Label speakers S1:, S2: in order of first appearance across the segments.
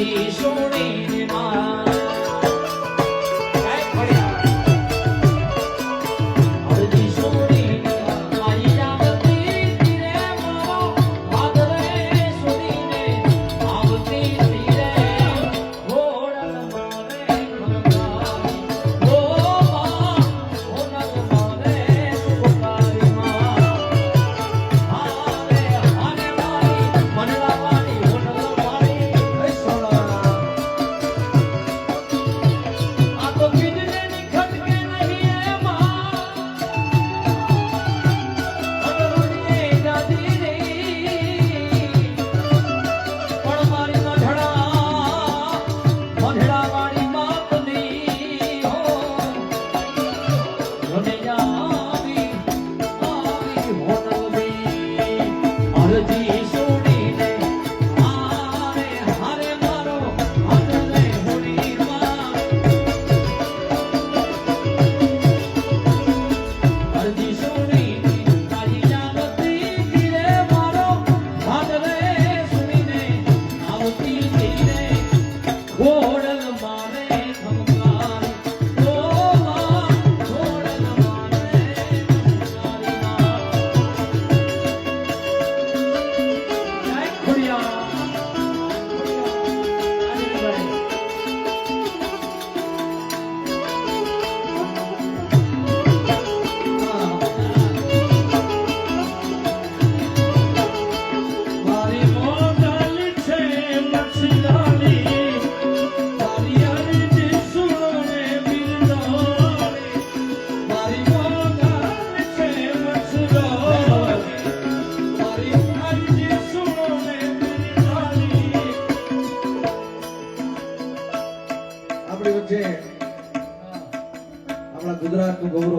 S1: અરજી સુણી માં
S2: ગુજરાતનું ગૌરવ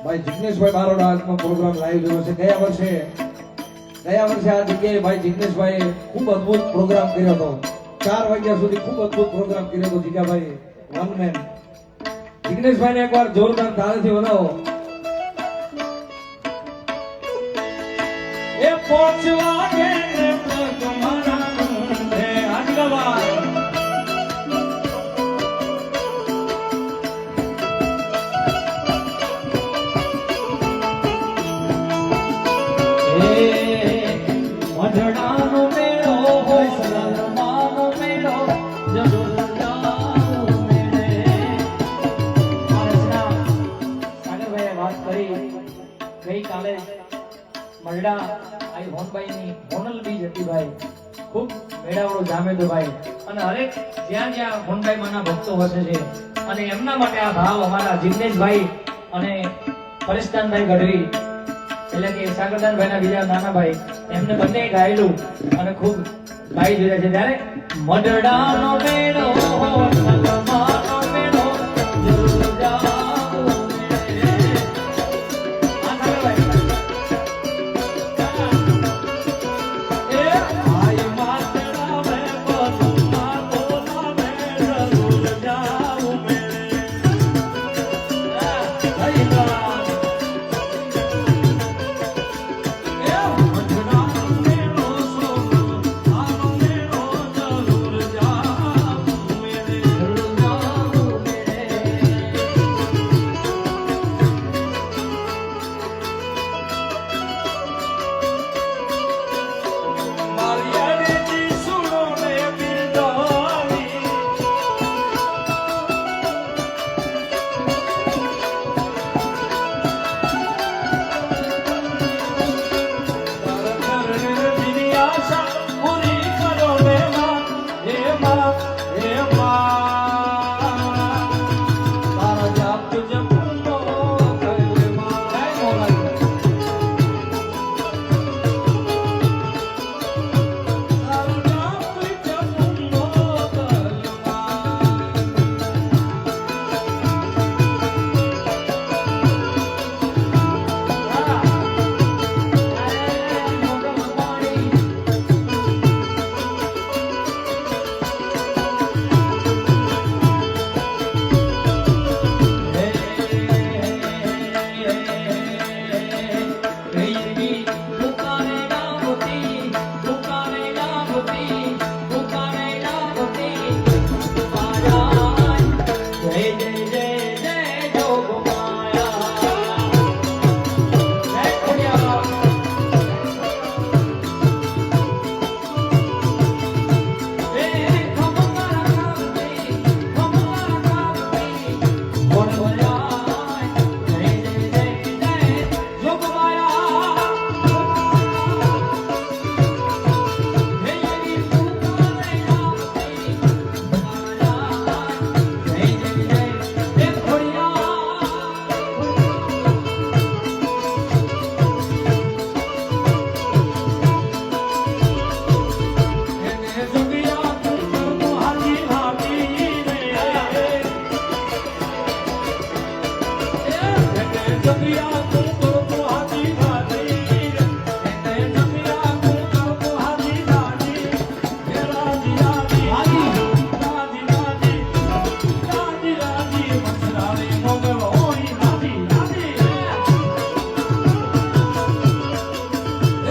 S2: ભાઈ જિગ્નેશભાઈ બારોડાનો પ્રોગ્રામ લાઈવ જોયો છે. ગયા વર્ષે આ જગ્યાએ ભાઈ જિગ્નેશભાઈએ ખૂબ અદ્ભુત પ્રોગ્રામ કર્યો હતો. 4 વાગ્યા સુધી ખૂબ અદ્ભુત પ્રોગ્રામ કર્યો હતો. જીગાભાઈ વન મેન. જિગ્નેશભાઈને એકવાર જોરદાર તાળીથી વધાવો.
S1: એ પહોંચવા કે તમારા મુંડે આજગવા મઢડાનો મેળો હોય સલામાનો મેળો જરૂર જાઉં મેળે. આ રચના સાગરભાઈએ વાત કરી ગઈકાલે મઢડા આઈ હોનભાઈની હોનલ બીજ હતી ભાઈ. ખૂબ મેળાવડો જામે તો ભાઈ. અને હરેક જ્યાં જ્યાં હોનભાઈ માના ભક્તો વસે છે અને એમના માટે આ ભાવ અમારા જિગ્નેશભાઈ અને પરેશદાનભાઈ ગઢવી એટલે કે સાગરદાનભાઈના બીજા નાના ભાઈ એમને બંને ગાયેલું અને ખૂબ ગાઈ જોયા છે. ત્યારે મઢડાનો મેળો સલમાનો મેળો જરૂર જાઉં મેળે. આ સાગરભાઈ એ આય માતડા મે પસમા તોલા મે જરૂર જાઉં મેળે. જગ્યા તું કરતો હાજી ગાડી તે જગ્યા તું કરતો હાજી ગાડી હે રાજી રાજી રાજી રાજી રાજી રાજી મસરાવે મોગલ હોઈ રાજી રાજી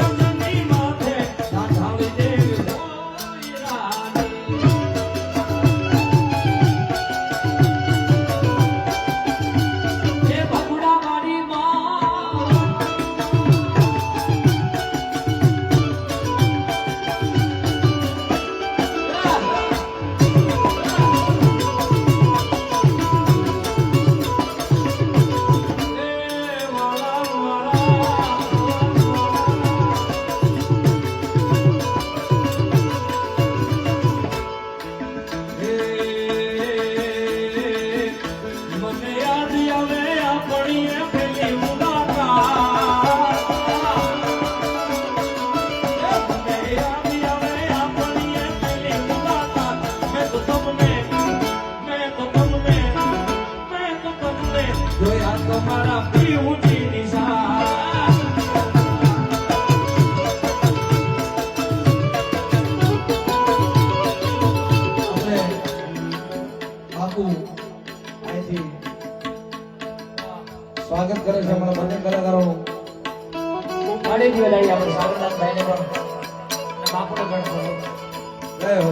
S1: એમની માથે નાથાવી દેવી હોઈ રાજી એ ભગુડા મારી માં એ વાલા મને યાદ આવે આપણી એ પેલી મુલાકાત મને યાદ આવે આપણી એ પેલી મુલાકાત મેં તો તમને જોયા તમારા પીઉની નિશાન
S2: આપણે બાપુ અહીંથી સ્વાગત કરે છે અમારા બંને કલાકારોનું.
S1: મારી વેલાઈ આપણે સાગરનાથ ભાઈને પણ અને બાપુને પણ
S2: જય હો.